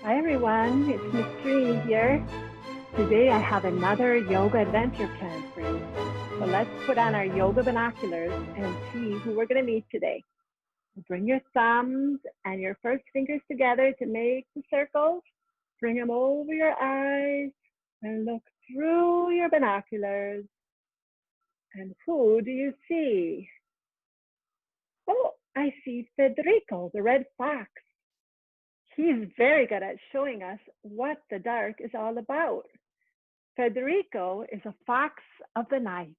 Hi everyone, it's Miss Trini here. Today I have another yoga adventure planned for you. So let's put on our yoga binoculars and see who we're going to meet today. Bring your thumbs and your first fingers together to make the circles. Bring them over your eyes and look through your binoculars. And who do you see? Oh, I see Fedrico, the red fox. He's very good at showing us what the dark is all about. Fedrico is a fox of the night.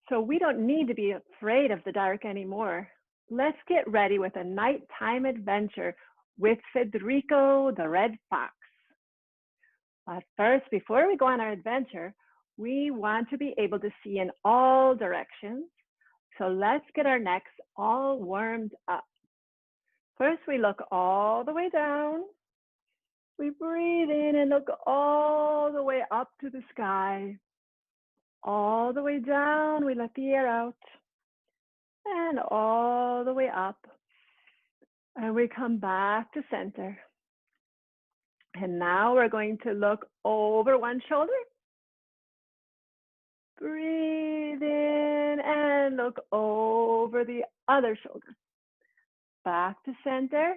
So we don't need to be afraid of the dark anymore. Let's get ready with a nighttime adventure with Fedrico the red fox. But first, before we go on our adventure, we want to be able to see in all directions. So let's get our necks all warmed up. First, we look all the way down. We breathe in and look all the way up to the sky. All the way down, we let the air out. And all the way up. And we come back to center. And now we're going to look over one shoulder. Breathe in and look over the other shoulder. Back to center.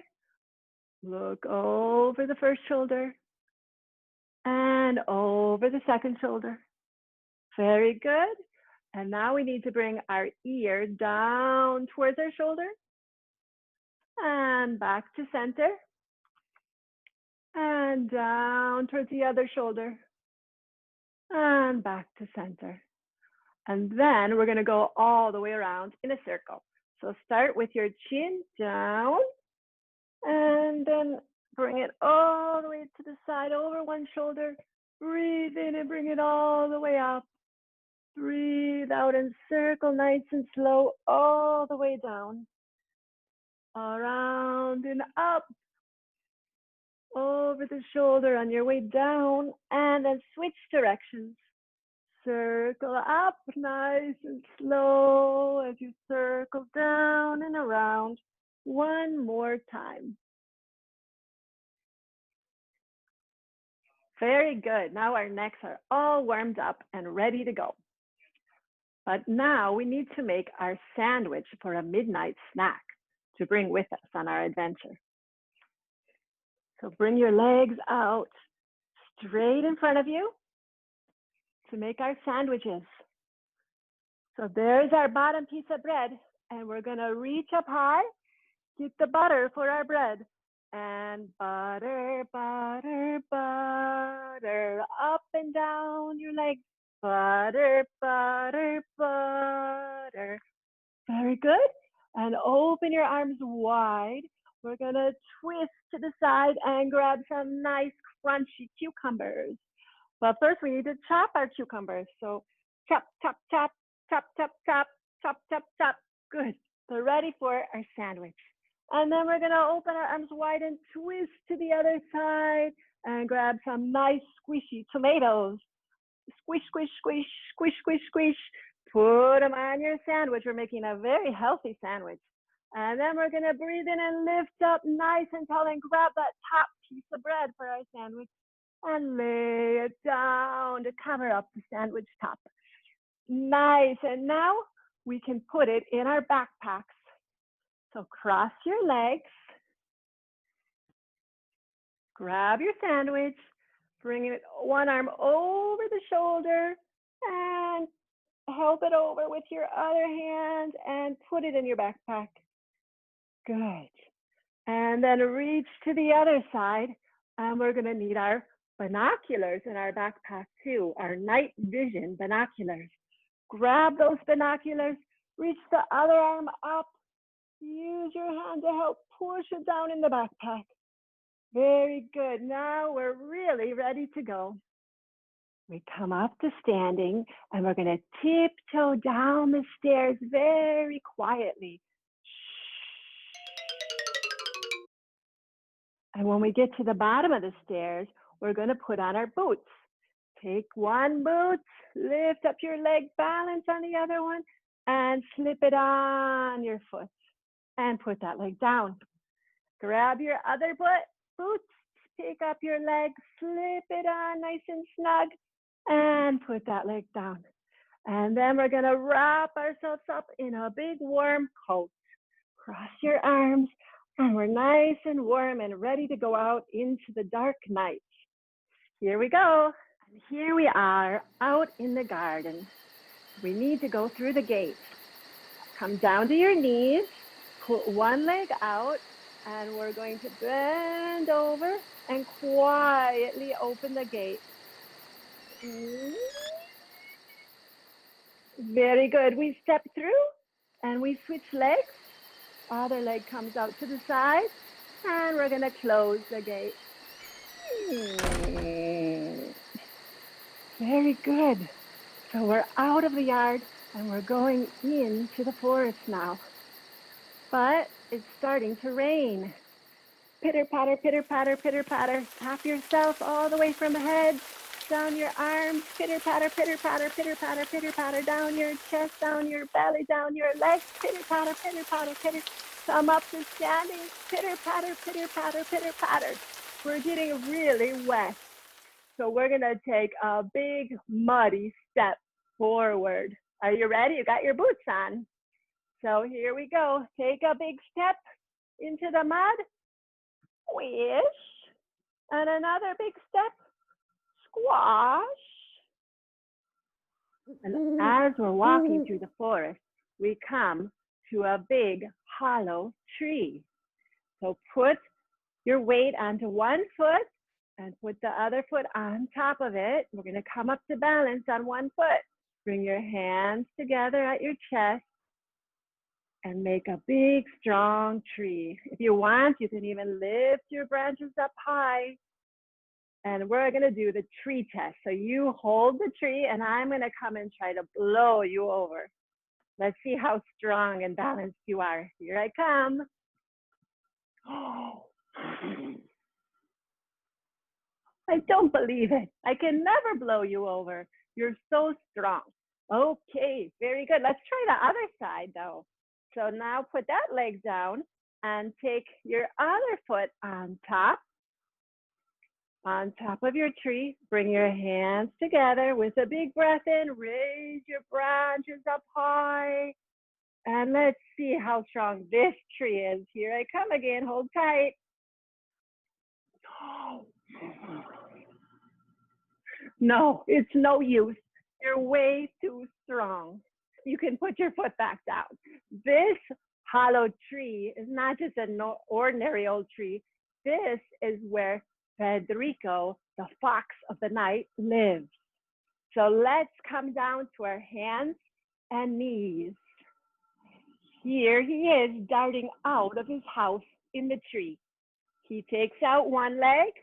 Look over the first shoulder. And over the second shoulder. Very good. And now we need to bring our ear down towards our shoulder. And back to center. And down towards the other shoulder. And back to center. And then we're going to go all the way around in a circle. So start with your chin down. And then bring it all the way to the side over one shoulder. Breathe in and bring it all the way up. Breathe out and circle nice and slow all the way down. Around and up. Over the shoulder on your way down. And then switch directions. Circle up nice and slow as you circle down and around. One more time. Very good. Now our necks are all warmed up and ready to go. But now we need to make our sandwich for a midnight snack to bring with us on our adventure. So bring your legs out straight in front of you to make our sandwiches. So there's our bottom piece of bread, and we're going to reach up high, get the butter for our bread, and butter, butter, butter, up and down your legs, butter, butter, butter. Very good. And open your arms wide. We're going to twist to the side and grab some nice crunchy cucumbers. But first we need to chop our cucumbers. So chop, chop, chop, chop, chop, chop, chop, chop, chop. Good. They're ready for our sandwich. And then we're going to open our arms wide and twist to the other side and grab some nice squishy tomatoes. Squish, squish, squish, squish, squish, squish. Put them on your sandwich. We're making a very healthy sandwich. And then we're going to breathe in and lift up nice and tall and grab that top piece of bread for our sandwich and lay it down to cover up the sandwich top. Nice. And now we can put it in our backpacks. So cross your legs, grab your sandwich, bring it one arm over the shoulder and help it over with your other hand and put it in your backpack. Good. And then reach to the other side, and we're going to need our binoculars in our backpack too, our night vision binoculars. Grab those binoculars, reach the other arm up, use your hand to help push it down in the backpack. Very good. Now we're really ready to go. We come up to standing, and we're going to tiptoe down the stairs very quietly. And when we get to the bottom of the stairs, we're going to put on our boots. Take one boot, lift up your leg, balance on the other one, and slip it on your foot. And put that leg down. Grab your other foot boots. Pick up your leg, slip it on nice and snug, and put that leg down. And then we're gonna wrap ourselves up in a big warm coat. Cross your arms, and we're nice and warm and ready to go out into the dark night. Here we go. And here we are out in the garden. We need to go through the gate. Come down to your knees, put one leg out, and we're going to bend over and quietly open the gate. Very good. We step through and we switch legs. Other leg comes out to the side, and we're gonna close the gate. Very good. So we're out of the yard and we're going into the forest now. But it's starting to rain. Pitter patter, pitter patter, pitter patter. Tap yourself all the way from the head, down your arms, pitter patter, pitter patter, pitter patter, pitter patter, down your chest, down your belly, down your legs, pitter patter, pitter patter, pitter. Come up to standing, pitter patter, pitter patter, pitter patter. We're getting really wet. So we're gonna take a big muddy step forward. Are you ready? You got your boots on. So here we go. Take a big step into the mud. Squish. And another big step. Squash. And as we're walking through the forest, we come to a big hollow tree. So put your weight onto one foot and put the other foot on top of it. We're gonna come up to balance on one foot. Bring your hands together at your chest and make a big, strong tree. If you want, you can even lift your branches up high. And we're gonna do the tree test. So you hold the tree and I'm gonna come and try to blow you over. Let's see how strong and balanced you are. Here I come. Oh. I don't believe it. I can never blow you over. You're so strong. Okay, very good. Let's try the other side though. So now put that leg down and take your other foot on top of your tree. Bring your hands together with a big breath in. Raise your branches up high. And let's see how strong this tree is. Here I come again. Hold tight. No, it's no use. You're way too strong. You can put your foot back down. This hollow tree is not just an ordinary old tree. This is where Fedrico, the fox of the night, lives. So let's come down to our hands and knees. Here he is darting out of his house in the tree. He takes out one leg,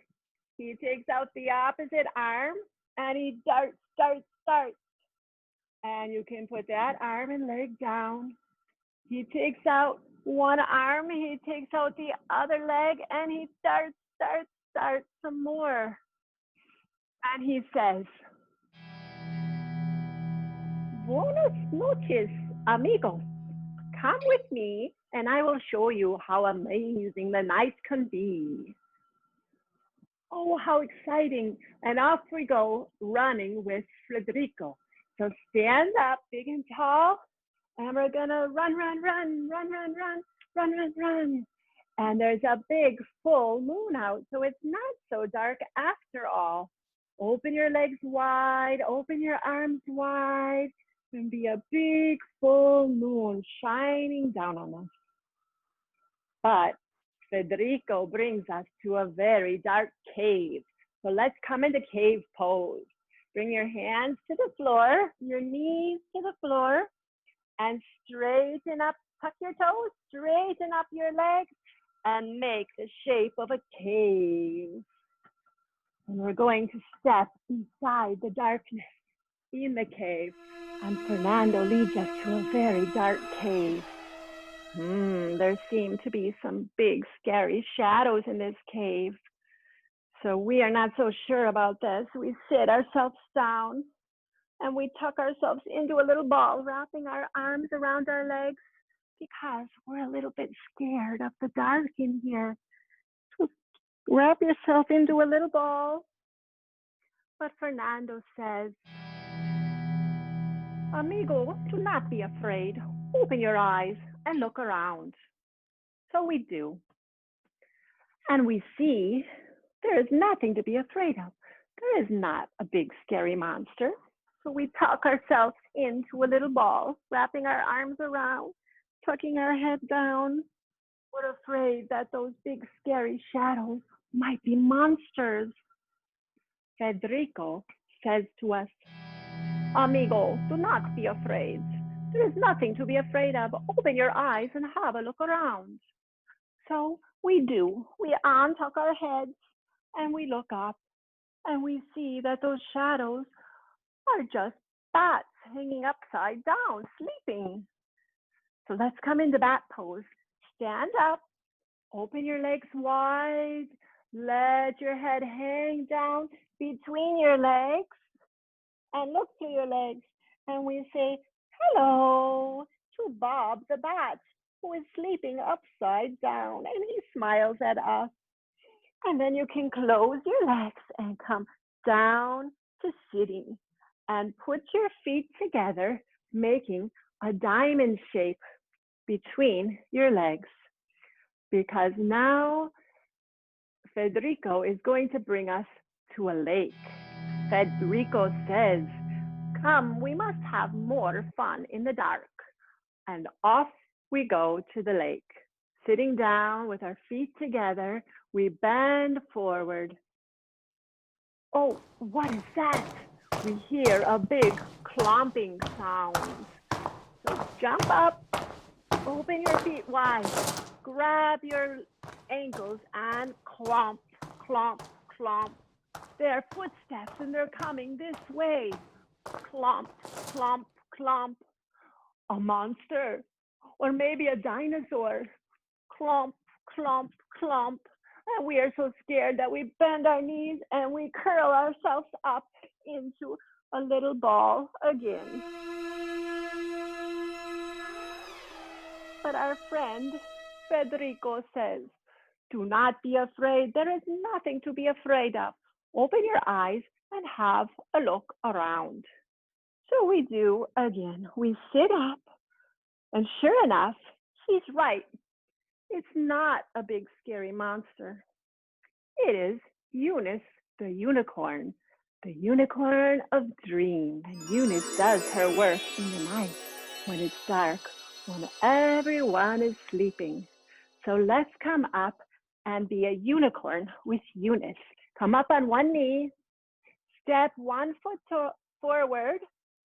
he takes out the opposite arm, and he darts. And you can put that arm and leg down. He takes out one arm, he takes out the other leg, and he darts some more. And he says, Buenas noches, amigos. Come with me and I will show you how amazing the night can be. Oh, how exciting. And off we go running with Fedrico. So stand up big and tall and we're gonna run. And there's a big full moon out, so it's not so dark after all. Open your legs wide, open your arms wide, and be a big full moon shining down on us. But Fedrico brings us to a very dark cave. So let's come into cave pose. Bring your hands to the floor, your knees to the floor, and straighten up, tuck your toes, straighten up your legs, and make the shape of a cave. And we're going to step inside the darkness in the cave. And Fernando leads us to a very dark cave. There seem to be some big scary shadows in this cave. So we are not so sure about this. We sit ourselves down and we tuck ourselves into a little ball, wrapping our arms around our legs because we're a little bit scared of the dark in here. Wrap yourself into a little ball. But Fernando says, Amigo, do not be afraid. Open your eyes and look around. So we do. And we see there is nothing to be afraid of. There is not a big scary monster. So we tuck ourselves into a little ball, wrapping our arms around, tucking our head down. We're afraid that those big scary shadows might be monsters. Fedrico says to us, Amigo, do not be afraid. There is nothing to be afraid of. Open your eyes and have a look around. So we do. We untuck our heads and we look up and we see that those shadows are just bats hanging upside down, sleeping. So let's come into bat pose. Stand up, open your legs wide, let your head hang down between your legs and look through your legs. And we say, hello to Bob the bat, who is sleeping upside down, and he smiles at us. And then you can close your legs and come down to sitting and put your feet together, making a diamond shape between your legs. Because now Federico is going to bring us to a lake. Federico says, come, we must have more fun in the dark. And off we go to the lake. Sitting down with our feet together, we bend forward. Oh, what is that? We hear a big clomping sound. So jump up, open your feet wide, grab your ankles and clomp, clomp, clomp. They're footsteps and they're coming this way. Clomp, clomp, clomp. A monster, or maybe a dinosaur. Clomp, clomp, clomp. And we are so scared that we bend our knees and we curl ourselves up into a little ball again. But our friend Federico says, do not be afraid. There is nothing to be afraid of. Open your eyes and have a look around. So we do again. We sit up, and sure enough, he's right. It's not a big scary monster. It is Eunice the unicorn of dreams. And Eunice does her work in the night when it's dark, when everyone is sleeping. So let's come up and be a unicorn with Eunice. Come up on one knee, step 1 foot forward,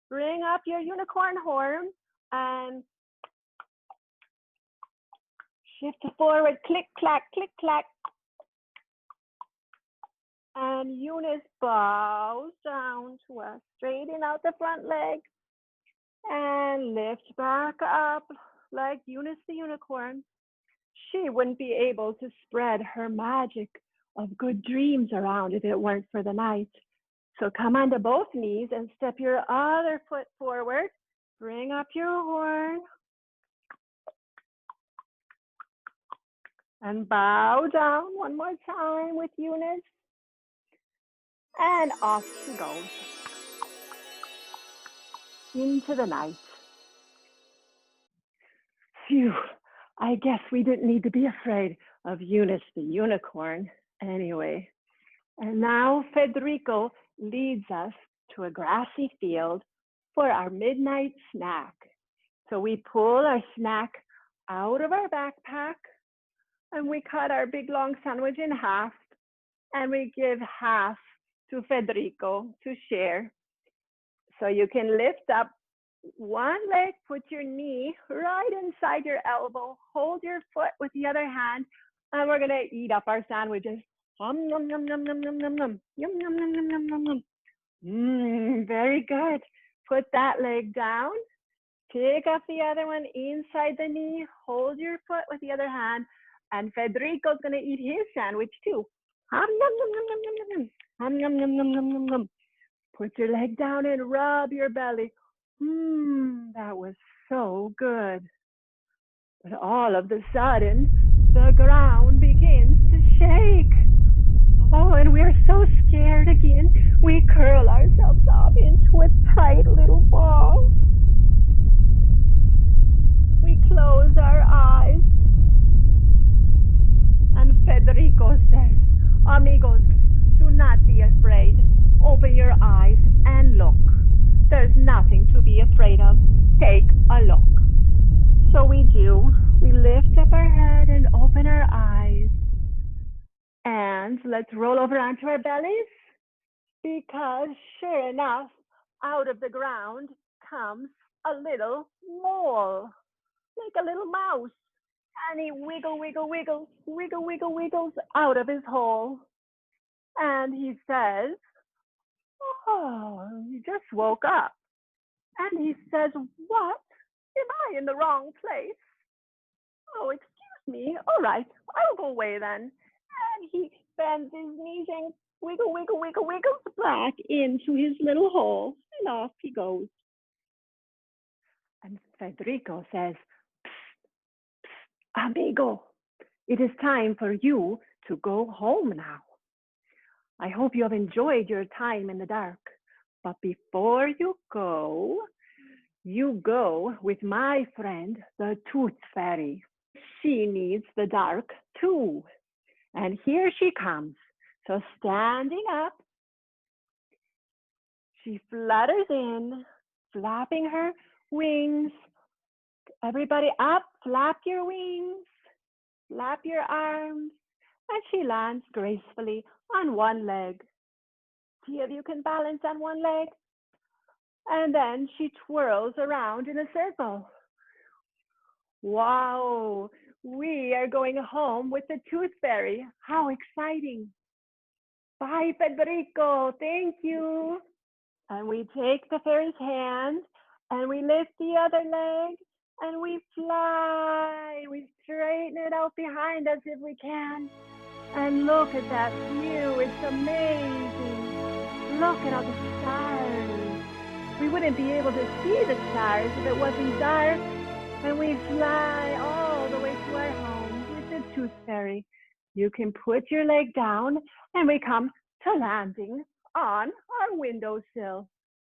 bring up your unicorn horn and shift forward, click, clack, click, clack. And Eunice bows down to us. Straighten out the front leg and lift back up like Eunice the unicorn. She wouldn't be able to spread her magic of good dreams around if it weren't for the night. So come onto both knees and step your other foot forward. Bring up your horn. And bow down one more time with Eunice. And off she goes into the night. Phew, I guess we didn't need to be afraid of Eunice the unicorn anyway. And now Federico leads us to a grassy field for our midnight snack. So we pull our snack out of our backpack and we cut our big long sandwich in half and we give half to Federico to share. So you can lift up one leg, put your knee right inside your elbow, hold your foot with the other hand, and we're gonna eat up our sandwiches. Yum, yum, yum, yum, yum, yum, yum, yum, yum, yum, yum, yum, yum, yum. Very good. Put that leg down, pick up the other one inside the knee, hold your foot with the other hand, and Federico's gonna eat his sandwich too. Yum, yum, yum, yum, yum, yum, yum. Yum, yum, yum, yum, yum, yum, yum. Put your leg down and rub your belly. That was so good. But all of a sudden, the ground begins to shake. amigos, do not be afraid. Open your eyes and look. There's nothing to be afraid of. Take a look. So we do. We lift up our head and open our eyes. And let's roll over onto our bellies, because sure enough, out of the ground comes a little mole, like a little mouse. And he wiggles out of his hole. And he says, oh, you just woke up. And he says, what? Am I in the wrong place? Oh, excuse me. All right, I'll go away then. And he bends his knees and wiggles back into his little hole. And off he goes. And Fedrico says, amigo, it is time for you to go home now. I hope you have enjoyed your time in the dark. But before you go with my friend, the Tooth Fairy. She needs the dark too. And here she comes. So standing up, she flutters in, flapping her wings. Everybody up, flap your wings, flap your arms. And she lands gracefully on one leg. See if you can balance on one leg. And then she twirls around in a circle. Wow, we are going home with the Tooth Fairy. How exciting. Bye, Federico. Thank you. And we take the fairy's hand and we lift the other leg and we fly. We straighten it out behind us if we can. And look at that view. It's amazing. Look at all the stars. We wouldn't be able to see the stars if it wasn't dark. And we fly all the way to our home with the Tooth Fairy. You can put your leg down and we come to landing on our windowsill.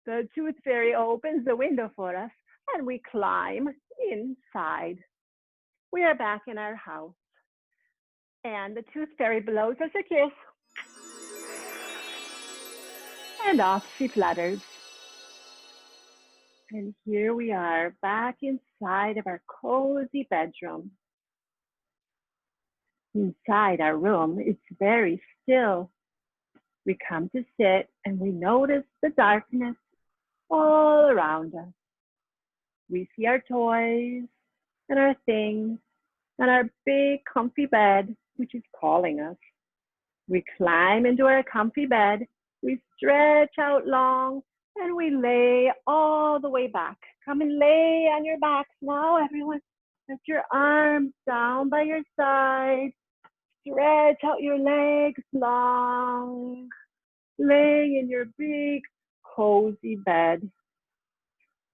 The Tooth Fairy opens the window for us and we climb inside. We are back in our house. And the Tooth Fairy blows us a kiss. And off she flutters. And here we are back inside of our cozy bedroom. Inside our room, it's very still. We come to sit and we notice the darkness all around us. We see our toys and our things and our big comfy bed, which is calling us. We climb into our comfy bed, we stretch out long, and we lay all the way back. Come and lay on your backs now, everyone. Put your arms down by your side. Stretch out your legs long. Lay in your big, cozy bed.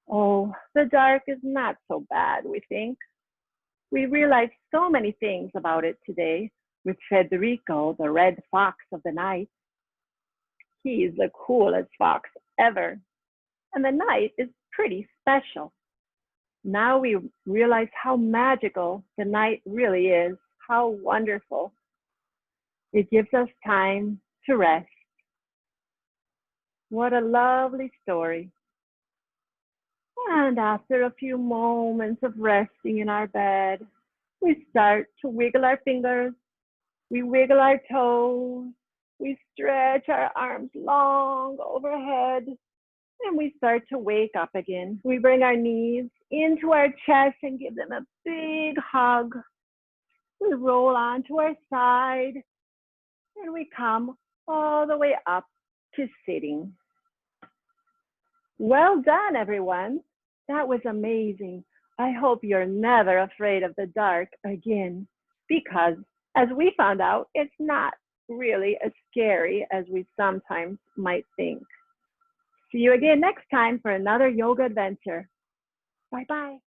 Oh, the dark is not so bad, we think. We realized so many things about it today with Fedrico, the red fox of the night. He is the coolest fox ever. And the night is pretty special. Now we realize how magical the night really is, how wonderful. It gives us time to rest. What a lovely story. And after a few moments of resting in our bed, we start to wiggle our fingers. We wiggle our toes. We stretch our arms long overhead. And we start to wake up again. We bring our knees into our chest and give them a big hug. We roll onto our side. And we come all the way up to sitting. Well done, everyone. That was amazing. I hope you're never afraid of the dark again, because as we found out, it's not really as scary as we sometimes might think. See you again next time for another yoga adventure. Bye-bye.